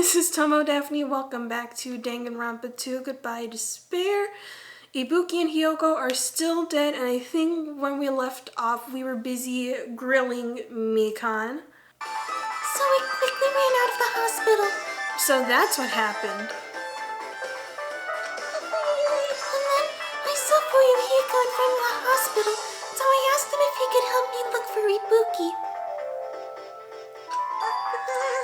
this is Tomo Daphne. Welcome back to Danganronpa 2. Goodbye, Despair. Ibuki and Hiyoko are still dead, and I think when we left off, we were busy grilling Mikan. So we quickly ran out of the hospital. So that's what happened. And then I saw Hiyoko in front of the hospital, so I asked him if he could help me look for Ibuki.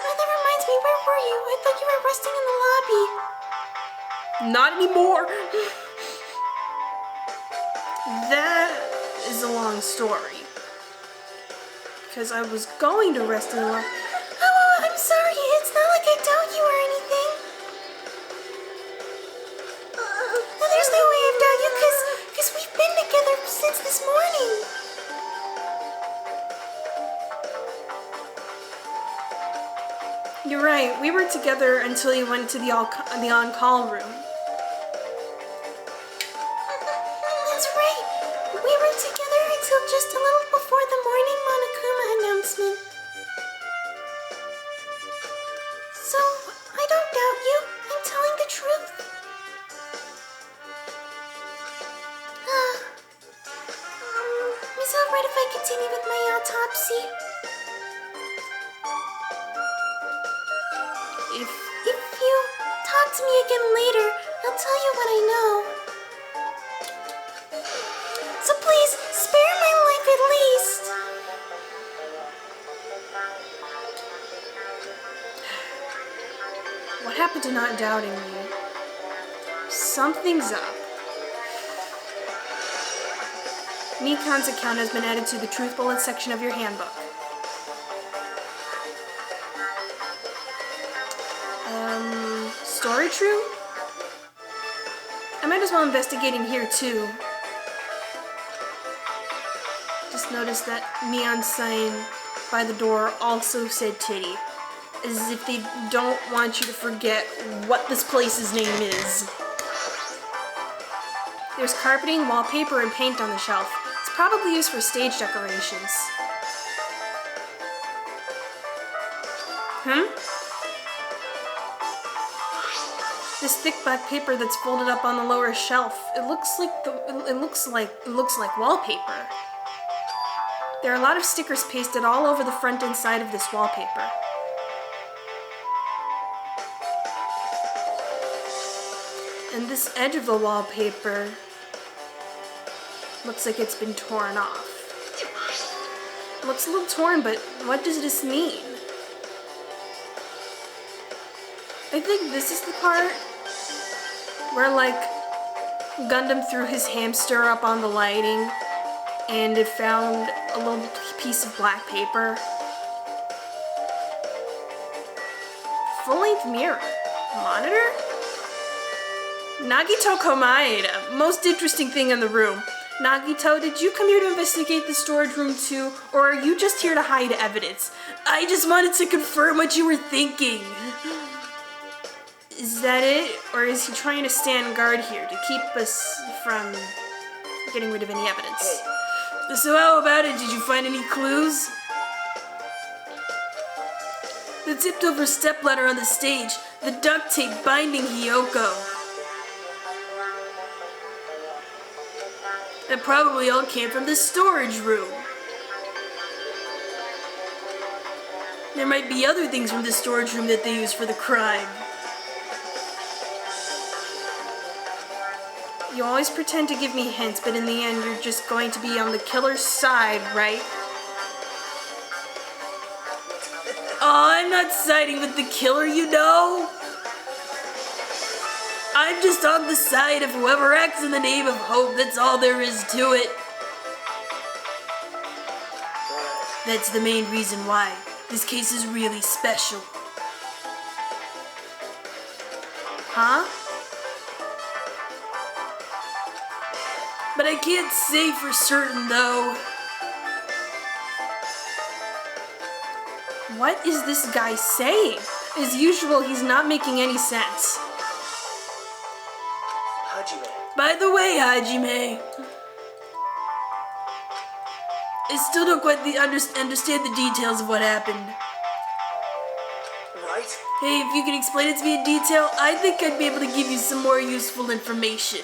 That reminds me, where were you? I thought you were resting in the lobby. Not anymore. That is a long story. Because I was going to rest in the lobby. Oh, I'm sorry. It's not like I doubt you or anything. There's no way I doubt you, because we've been together since this morning. You're right. We were together until you went to the on-call room. That's right. We were together until just a little before the morning Monokuma announcement. So, I don't doubt you. I'm telling the truth. Is it alright if I continue with my autopsy? If you talk to me again later, I'll tell you what I know. So please, spare my life at least. What happened to not doubting me? Something's up. Mikan's account has been added to the Truth Bullet section of your handbook. Story true? I might as well investigate in here too. Just noticed that neon sign by the door also said titty. As if they don't want you to forget what this place's name is. There's carpeting, wallpaper, and paint on the shelf. It's probably used for stage decorations. This thick black paper that's folded up on the lower shelf. It looks like wallpaper. There are a lot of stickers pasted all over the front and side of this wallpaper. And this edge of the wallpaper looks like it's been torn off. It looks a little torn, but what does this mean? I think this is the part where, like, Gundam threw his hamster up on the lighting and it found a little piece of black paper. Full-length mirror. Monitor? Nagito Komaeda. Most interesting thing in the room. Nagito, did you come here to investigate the storage room too, or are you just here to hide evidence? I just wanted to confirm what you were thinking. Is that it? Or is he trying to stand guard here to keep us from getting rid of any evidence? So how about it? Did you find any clues? The tipped over stepladder on the stage. The duct tape binding Hiyoko. That probably all came from the storage room. There might be other things from the storage room that they used for the crime. You always pretend to give me hints, but in the end, you're just going to be on the killer's side, right? Oh, I'm not siding with the killer, you know? I'm just on the side of whoever acts in the name of hope. That's all there is to it. That's the main reason why this case is really special. Huh? But I can't say for certain, though. What is this guy saying? As usual, he's not making any sense. Hajime. By the way, Hajime, I still don't quite understand the details of what happened. Right? Hey, if you could explain it to me in detail, I think I'd be able to give you some more useful information.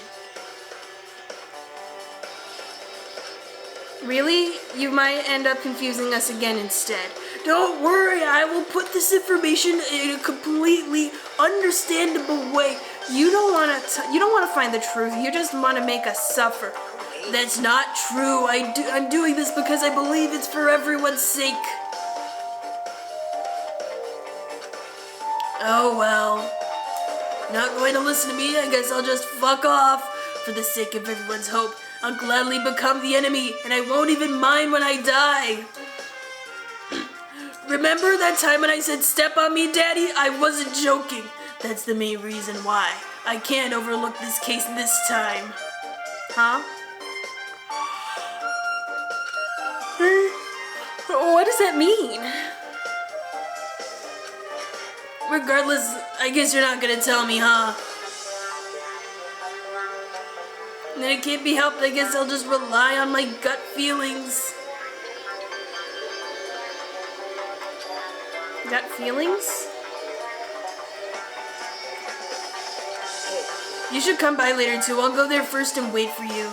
Really? You might end up confusing us again instead. Don't worry, I will put this information in a completely understandable way. You don't want to find the truth. You just want to make us suffer. That's not true. I'm doing this because I believe it's for everyone's sake. Oh well. Not going to listen to me? I guess I'll just fuck off. For the sake of everyone's hope, I'll gladly become the enemy, and I won't even mind when I die. Remember that time when I said step on me, Daddy? I wasn't joking. That's the main reason why. I can't overlook this case this time. Huh? What does that mean? Regardless, I guess you're not gonna tell me, huh? And then it can't be helped. I guess I'll just rely on my gut feelings. Gut feelings? You should come by later too. I'll go there first and wait for you.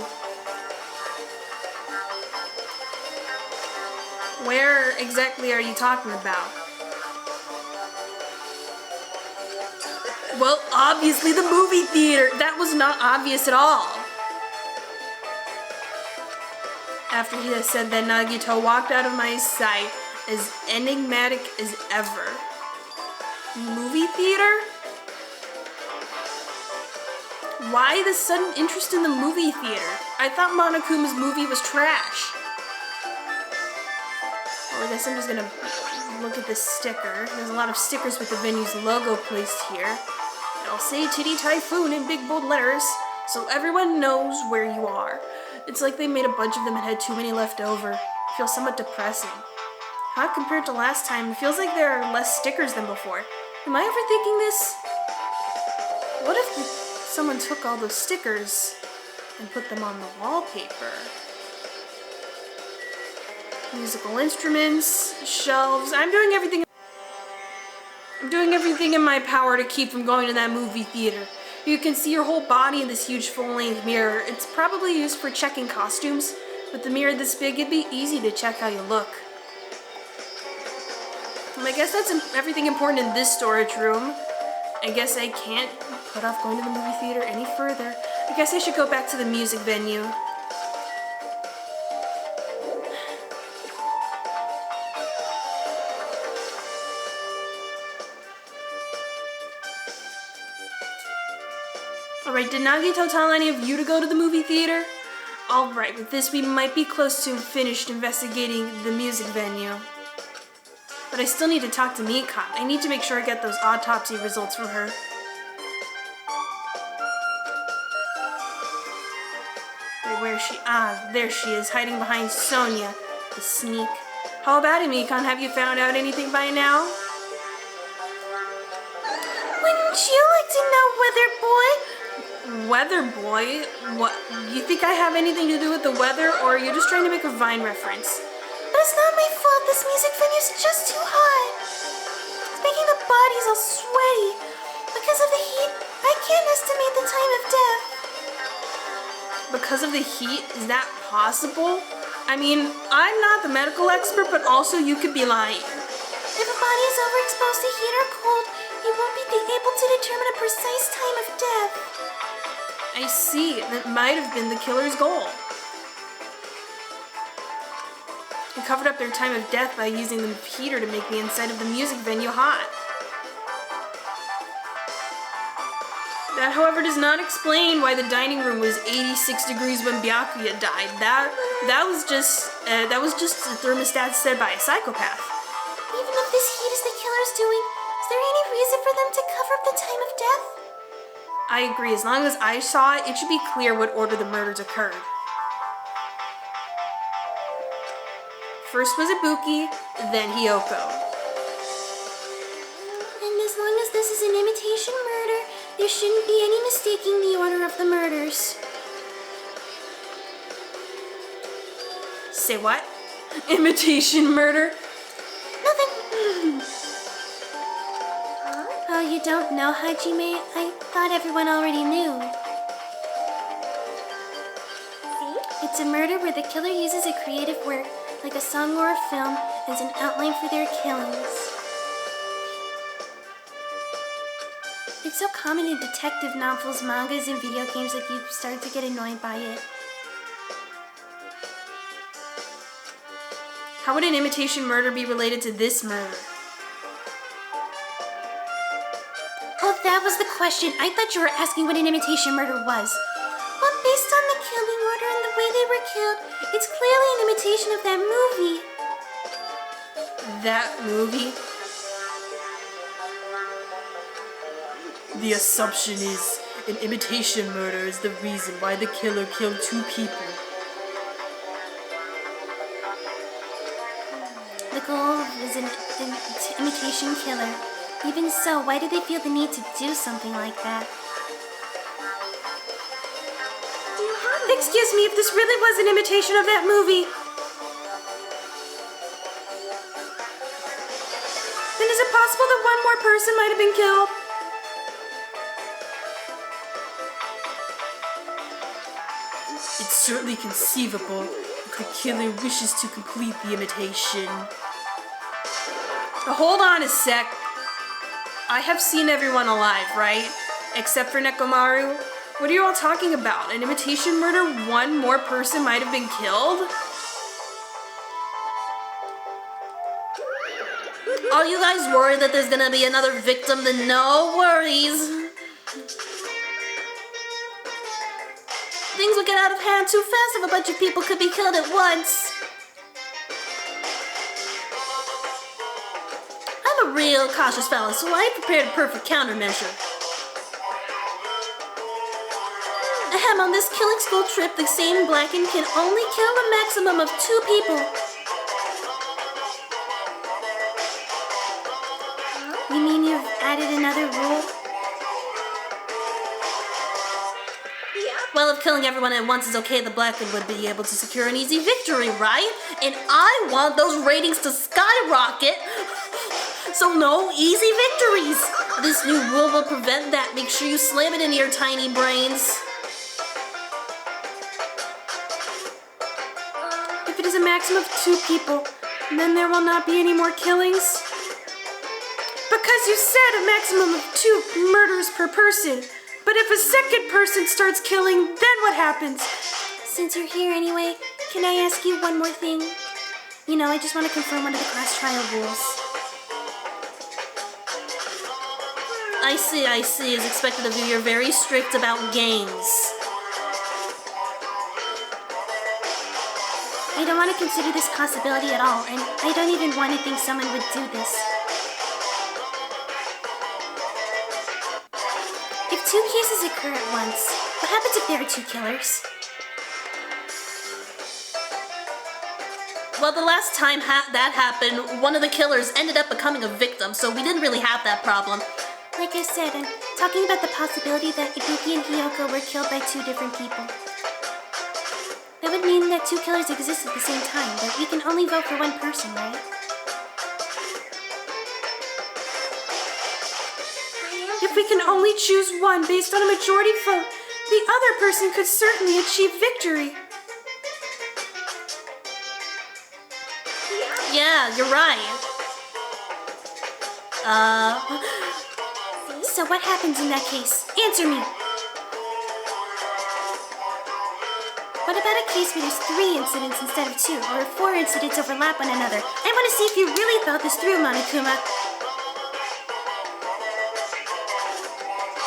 Where exactly are you talking about? Well, obviously the movie theater. That was not obvious at all. After he has said that, Nagito walked out of my sight as enigmatic as ever. Movie theater? Why the sudden interest in the movie theater? I thought Monokuma's movie was trash. Well, I guess I'm just gonna look at this sticker. There's a lot of stickers with the venue's logo placed here. I'll say Titty Typhoon in big bold letters, so everyone knows where you are. It's like they made a bunch of them and had too many left over. It feels somewhat depressing. How compared to last time, it feels like there are less stickers than before. Am I overthinking this? What if someone took all those stickers and put them on the wallpaper? Musical instruments, shelves. I'm doing everything in my power to keep from going to that movie theater. You can see your whole body in this huge full-length mirror. It's probably used for checking costumes. With the mirror this big, it'd be easy to check how you look. I guess that's everything important in this storage room. I guess I can't put off going to the movie theater any further. I guess I should go back to the music venue. Alright, did Nagito tell any of you to go to the movie theater? Alright, with this we might be close to finished investigating the music venue. But I still need to talk to Mikan. I need to make sure I get those autopsy results from her. Wait, where is she? Ah, there she is, hiding behind Sonia, the sneak. How about it, Mikan? Have you found out anything by now? Wouldn't you like to know, Weather Boy? Weather Boy? What? You think I have anything to do with the weather, or are you just trying to make a Vine reference? But it's not my fault. This music venue's just too hot. It's making the bodies all sweaty. Because of the heat, I can't estimate the time of death. Because of the heat? Is that possible? I mean, I'm not the medical expert, but also you could be lying. If a body is overexposed to heat or cold, you won't be able to determine a precise time of death. I see. That might have been the killer's goal. They covered up their time of death by using the heater to make the inside of the music venue hot. That, however, does not explain why the dining room was 86 degrees when Byakuya died. That was just a thermostat set by a psychopath. Even if this heat is the killer's doing, is there any reason for them to cover up the time of death? I agree. As long as I saw it, it should be clear what order the murders occurred. First was Ibuki, then Hiyoko. And as long as this is an imitation murder, there shouldn't be any mistaking the order of the murders. Say what? Imitation murder? Nothing. Huh? Oh, you don't know, Hajime? I thought everyone already knew. See? It's a murder where the killer uses a creative work, like a song or a film, as an outline for their killings. It's so common in detective novels, mangas, and video games that you start to get annoyed by it. How would an imitation murder be related to this murder? Oh, that was the question. I thought you were asking what an imitation murder was. Well, based on the killing order and the way they were killed, it's clearly an imitation of that movie. That movie? The assumption is an imitation murder is the reason why the killer killed 2 people. The goal was an imitation killer. Even so, why did they feel the need to do something like that? Excuse me, if this really was an imitation of that movie, then is it possible that one more person might have been killed? It's certainly conceivable if the killer wishes to complete the imitation. Hold on a sec. I have seen everyone alive, right? Except for Nekomaru. What are you all talking about? An imitation murder? One more person might have been killed? Are you guys worried that there's gonna be another victim? Then no worries. Things will get out of hand too fast if a bunch of people could be killed at once. I'm a real cautious fella, so I prepared a perfect countermeasure. Ahem, on this killing school trip, the same Blackened can only kill a maximum of 2 people. You mean you've added another rule? Well, if killing everyone at once is okay, the Blackened would be able to secure an easy victory, right? And I want those ratings to skyrocket, so no easy victories. This new rule will prevent that. Make sure you slam it into your tiny brains. If it is a maximum of 2 people, then there will not be any more killings. Because you said a maximum of 2 murders per person. But if a second person starts killing, then what happens? Since you're here anyway, can I ask you one more thing? You know, I just want to confirm one of the class trial rules. I see. As expected of you, you're very strict about games. I don't want to consider this possibility at all, and I don't even want to think someone would do this. If 2 cases occur at once, what happens if there are 2 killers? Well, the last time that happened, one of the killers ended up becoming a victim, so we didn't really have that problem. Like I said, I'm talking about the possibility that Ibuki and Hiyoko were killed by 2 different people. That would mean that 2 killers exist at the same time, but we can only vote for one person, right? If we can only choose one based on a majority vote, the other person could certainly achieve victory. Yeah, you're right. So what happens in that case? Answer me! What about a case where there's 3 incidents instead of 2, or 4 incidents overlap one another? I want to see if you really thought this through, Monokuma.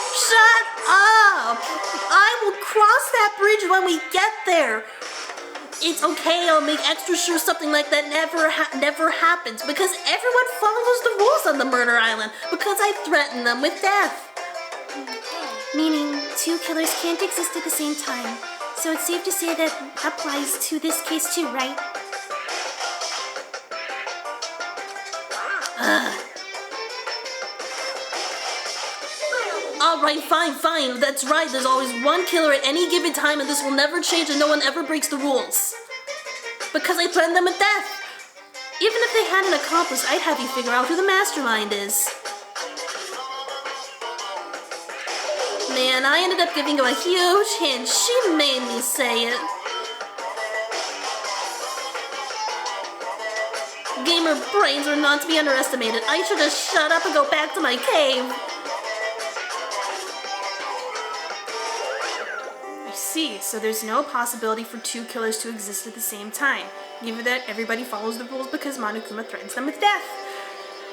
Shut up! I will cross that bridge when we get there. It's okay, I'll make extra sure something like that never happens, because everyone follows the rules on the murder island, because I threatened them with death. Meaning 2 killers can't exist at the same time. So it's safe to say that applies to this case too, right? Alright, fine. That's right. There's always one killer at any given time, and this will never change, and no one ever breaks the rules. Because I threatened them with death. Even if they had an accomplice, I'd have you figure out who the mastermind is. man, I ended up giving you a huge hint. She made me say it. Gamer brains are not to be underestimated. I should just shut up and go back to my cave. I see, so there's no possibility for two killers to exist at the same time, given that everybody follows the rules because Monokuma threatens them with death.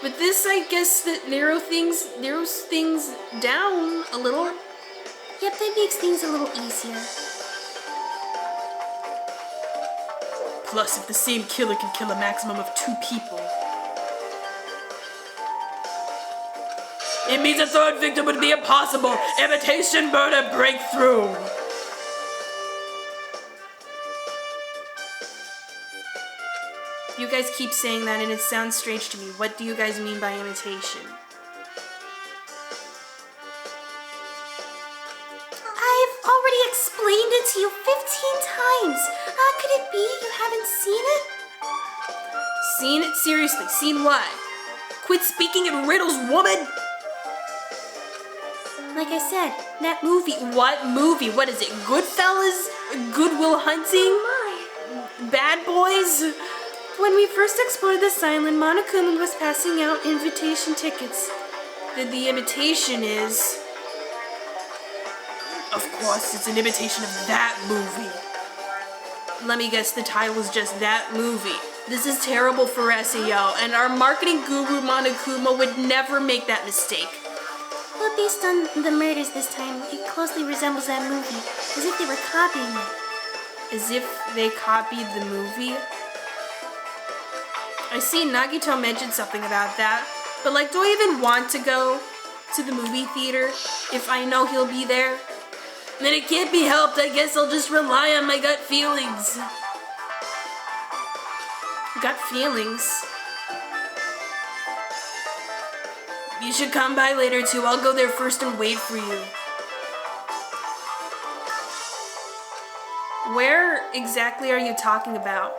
But this, I guess, that narrows things down a little. Yep, that makes things a little easier. Plus, if the same killer can kill a maximum of 2 people, it means a third victim would be impossible. Imitation murder breakthrough. You guys keep saying that and it sounds strange to me. What do you guys mean by imitation? I've already explained it to you 15 times. Could it be you haven't seen it? Seen it? Seriously, seen what? Quit speaking in riddles, woman! Like I said, that movie. What movie? What is it? Goodfellas? Good Will Hunting? Bad Boys? When we first explored this island, Monokuma was passing out invitation tickets. The imitation is... Of course, it's an imitation of that movie. Let me guess, the title was just that movie. This is terrible for SEO, and our marketing guru Monokuma would never make that mistake. Well, based on the murders this time, it closely resembles that movie, as if they were copying it. As if they copied the movie? I see Nagito mentioned something about that, but like, do I even want to go to the movie theater if I know he'll be there? Then it can't be helped. I guess I'll just rely on my gut feelings. Gut feelings? You should come by later too. I'll go there first and wait for you. Where exactly are you talking about?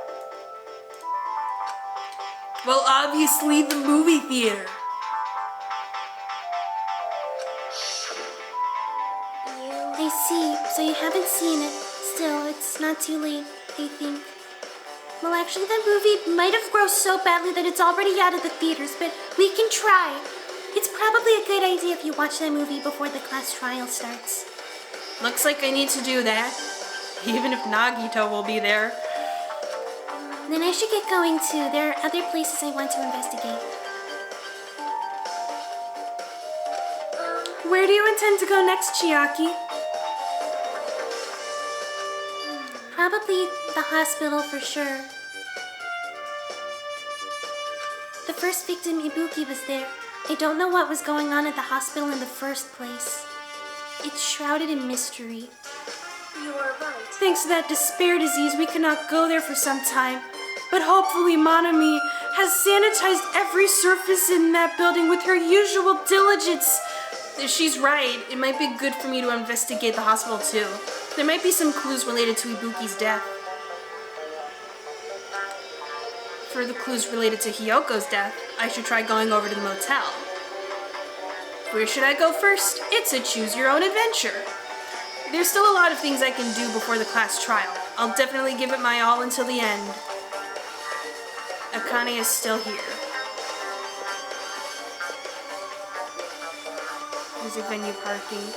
Well, obviously the movie theater. I see, so you haven't seen it. Still, it's not too late, I think. Well, actually, that movie might have grossed so badly that it's already out of the theaters, but we can try. It's probably a good idea if you watch that movie before the class trial starts. Looks like I need to do that, even if Nagito will be there. Then I should get going too. There are other places I want to investigate. Where do you intend to go next, Chiaki? Probably the hospital for sure. The first victim, Ibuki, was there. I don't know what was going on at the hospital in the first place. It's shrouded in mystery. You are right. Thanks to that despair disease, we cannot go there for some time. But hopefully Monomi has sanitized every surface in that building with her usual diligence. If she's right, it might be good for me to investigate the hospital too. There might be some clues related to Ibuki's death. For the clues related to Hiyoko's death, I should try going over to the motel. Where should I go first? It's a choose your own adventure. There's still a lot of things I can do before the class trial. I'll definitely give it my all until the end. Akane is still here. Music venue parking.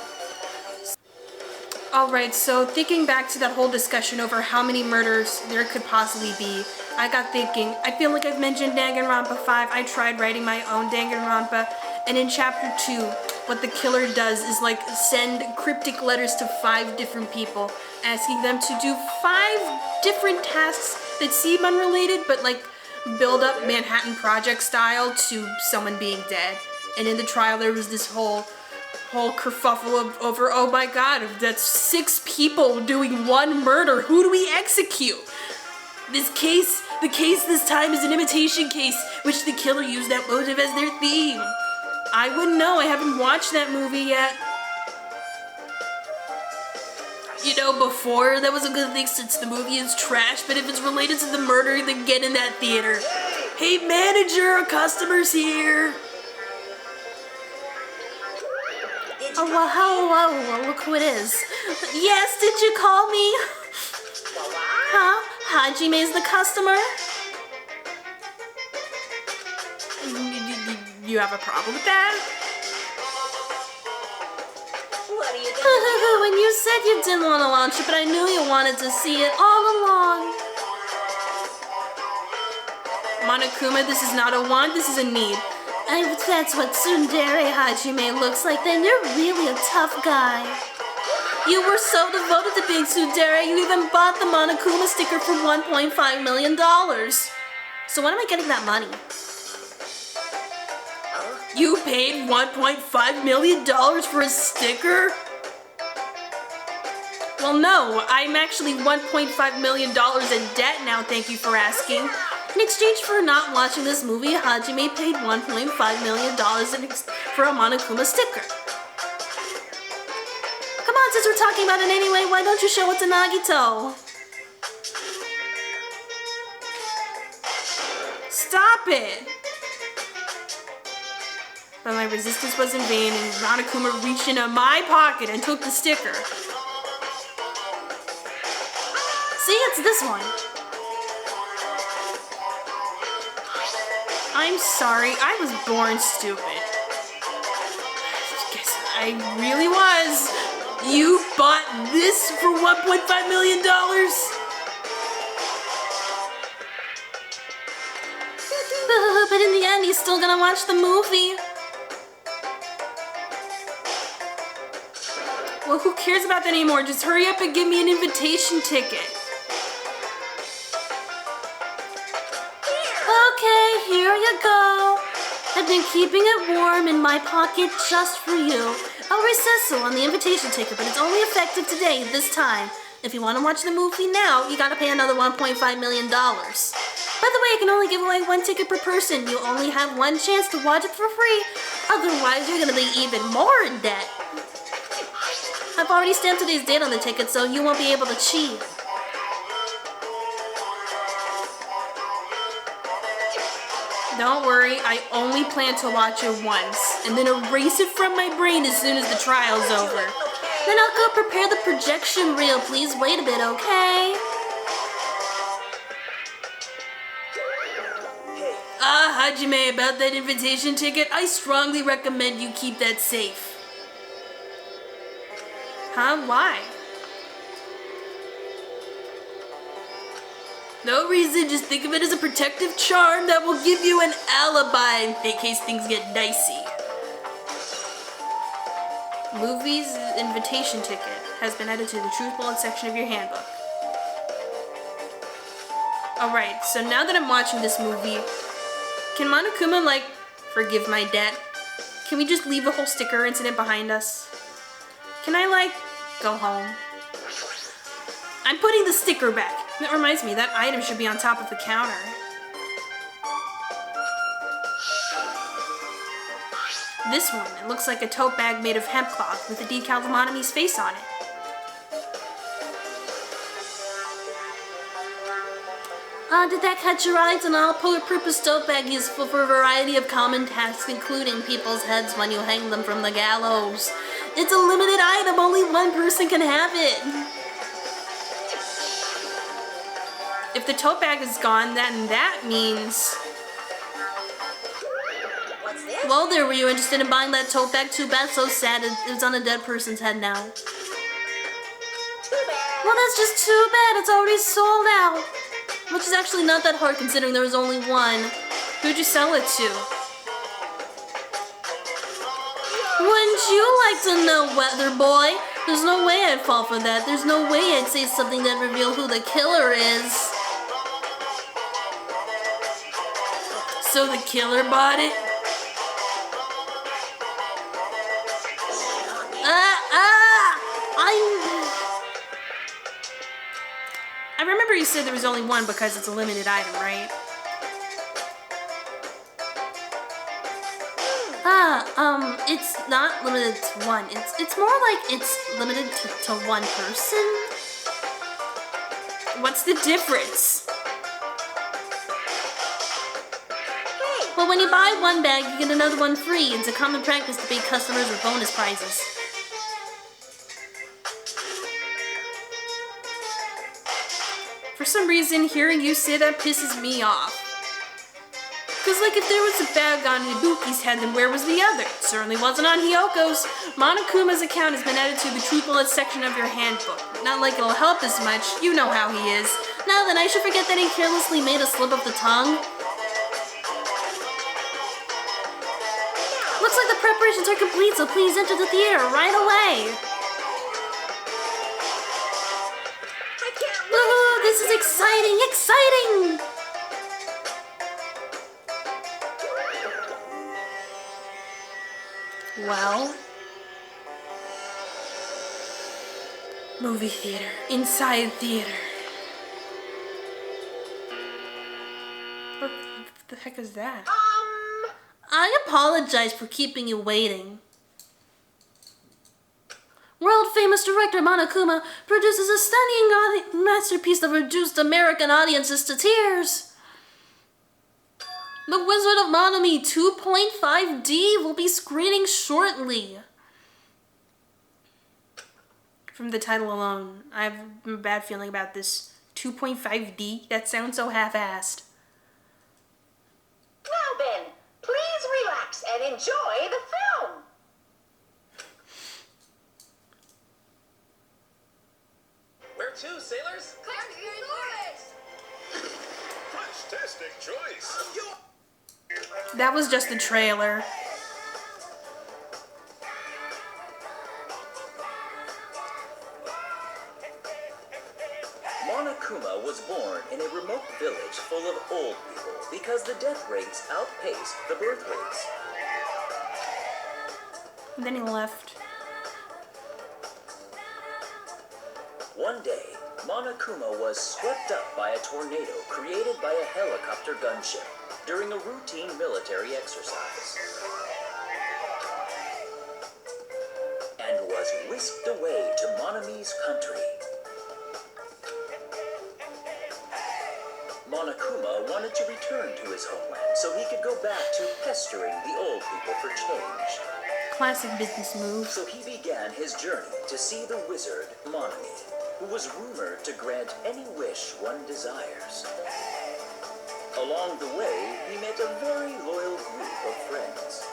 Alright, so thinking back to that whole discussion over how many murders there could possibly be, I got thinking, I feel like I've mentioned Danganronpa 5. I tried writing my own Danganronpa, and in chapter 2, what the killer does is like send cryptic letters to 5 different people, asking them to do 5 different tasks that seem unrelated, but like build up Manhattan Project style to someone being dead. And in the trial there was this whole kerfuffle over, oh my god, that's 6 people doing 1 murder. Who do we execute? The case this time is an imitation case, which the killer used that motive as their theme. I wouldn't know, I haven't watched that movie yet. You know, before, that was a good thing since the movie is trash, but if it's related to the murder, then get in that theater. Hey manager, a customer's here. Oh, well, hello, look who it is. Yes, did you call me? Huh? Hajime's the customer? You have a problem with that? What are you doing? When you said you didn't want to launch it, but I knew you wanted to see it all along. Monokuma, this is not a want, this is a need. And if that's what tsundere Hajime looks like, then you're really a tough guy. You were so devoted to being tsundere, you even bought the Monokuma sticker for $1.5 million. So when am I getting that money? You paid $1.5 million for a sticker? Well, no, I'm actually $1.5 million in debt now, thank you for asking. In exchange for not watching this movie, Hajime paid $1.5 million for a Monokuma sticker. Come on, since we're talking about it anyway, why don't you show it to Nagito? Stop it! But my resistance was in vain, and Monokuma reached into my pocket and took the sticker. See, it's this one. I'm sorry, I was born stupid. Guess I really was. You bought this for $1.5 million? But in the end, he's still gonna watch the movie. Well, who cares about that anymore? Just hurry up and give me an invitation ticket. Okay, here you go. I've been keeping it warm in my pocket just for you. I'll recess so on the invitation ticket, but it's only effective today, this time. If you want to watch the movie now, you gotta pay another $1.5 million. By the way, I can only give away one ticket per person. You only have one chance to watch it for free. Otherwise, you're gonna be even more in debt. I've already stamped today's date on the ticket, so you won't be able to cheat. Don't worry, I only plan to watch it once, and then erase it from my brain as soon as the trial's over. Then I'll go prepare the projection reel. Please wait a bit, okay? Hajime, about that invitation ticket, I strongly recommend you keep that safe. Huh? Why? No reason, just think of it as a protective charm that will give you an alibi in case things get dicey. Movie's invitation ticket has been added to the Truth Bullet section of your handbook. Alright, so now that I'm watching this movie, can Monokuma, like, forgive my debt? Can we just leave the whole sticker incident behind us? Can I, like, go home? I'm putting the sticker back. That reminds me, that item should be on top of the counter. This one, it looks like a tote bag made of hemp cloth with a decal of Monomi's face on it. Did that catch your eyes? An all-purpose tote bag useful for a variety of common tasks, including people's heads when you hang them from the gallows. It's a limited item, only one person can have it. If the tote bag is gone, then that means... What's this? Well, there, were you interested in buying that tote bag? Too bad, so sad, it's on a dead person's head now. Too bad. Well, that's just too bad, it's already sold out. Which is actually not that hard considering there was only one. Who'd you sell it to? Wouldn't you like to know, Weather Boy? There's no way I'd fall for that. There's no way I'd say something that revealed who the killer is. So the killer bought it? I remember you said there was only one because it's a limited item, right? It's not limited to one. It's more like it's limited to one person. What's the difference? Well, when you buy one bag, you get another one free. It's a common practice to pay customers with bonus prizes. For some reason, hearing you say that pisses me off. Because, like, if there was a bag on Ibuki's head, then where was the other? It certainly wasn't on Hiyoko's. Monokuma's account has been added to the True Bullets section of your handbook. Not like it'll help as much. You know how he is. Now then, I should forget that he carelessly made a slip of the tongue. Looks like the preparations are complete, so please enter the theater right away. Woohoo! This is exciting! Exciting! Well, movie theater, inside theater. What the heck is that? I apologize for keeping you waiting. World-famous director Monokuma produces a stunning masterpiece that reduced American audiences to tears. The Wizard of Monomi 2.5D will be screening shortly. From the title alone, I have a bad feeling about this 2.5D. That sounds so half-assed. Now then, please relax and enjoy the film. Where to, sailors? Fantastic choice. That was just the trailer. Monokuma was born in a remote village full of old people because the death rates outpaced the birth rates. And then he left. One day, Monokuma was swept up by a tornado created by a helicopter gunship during a routine military exercise, and was whisked away to Monomi's country. Monokuma wanted to return to his homeland so he could go back to pestering the old people for change. Classic business move. So he began his journey to see the wizard Monomi, who was rumored to grant any wish one desires. Along the way, he met a very loyal group of friends.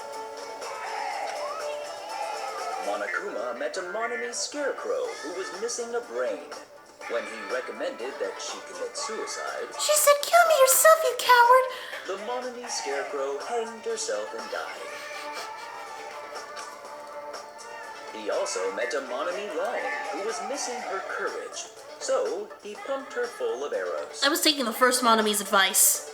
Monokuma met a Monomi scarecrow who was missing a brain. When he recommended that she commit suicide, She said, "Kill me yourself, you coward!" the Monomi scarecrow hanged herself and died. He also met a Monomi lion who was missing her courage, so he pumped her full of arrows. I was taking the first Monomi's advice.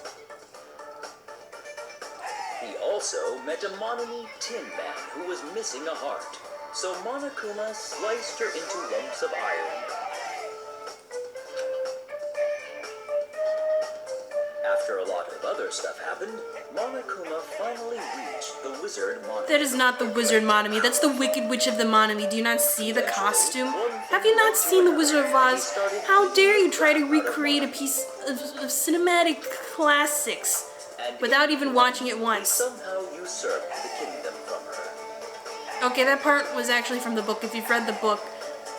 He also met a Monomi tin man who was missing a heart, so Monokuma sliced her into lumps of iron. After a lot of other stuff happened, Monokuma finally reached the wizard Monomi. That is not the Wizard Monomi. That's the Wicked Witch of the Monomi. Do you not see the costume? Have you not seen the Wizard of Oz? How dare you try to recreate a piece of cinematic classics without even watching it He once? somehow usurped the kingdom from her. Okay, that part was actually from the book. If you've read the book,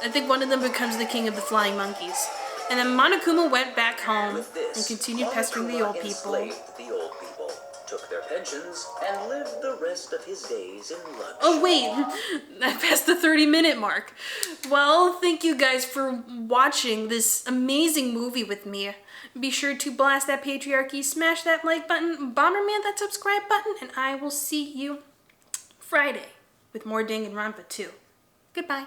I think one of them becomes the king of the flying monkeys. And then Monokuma went back home With this, and continued pestering the old people. enslaved the old people, took their pensions, and lived the rest of his days in luxury. Oh wait, I passed the 30-minute mark. Well, thank you guys for watching this amazing movie with me. Be sure to blast that patriarchy, smash that like button, Bomberman that subscribe button, and I will see you Friday with more Danganronpa 2. Goodbye.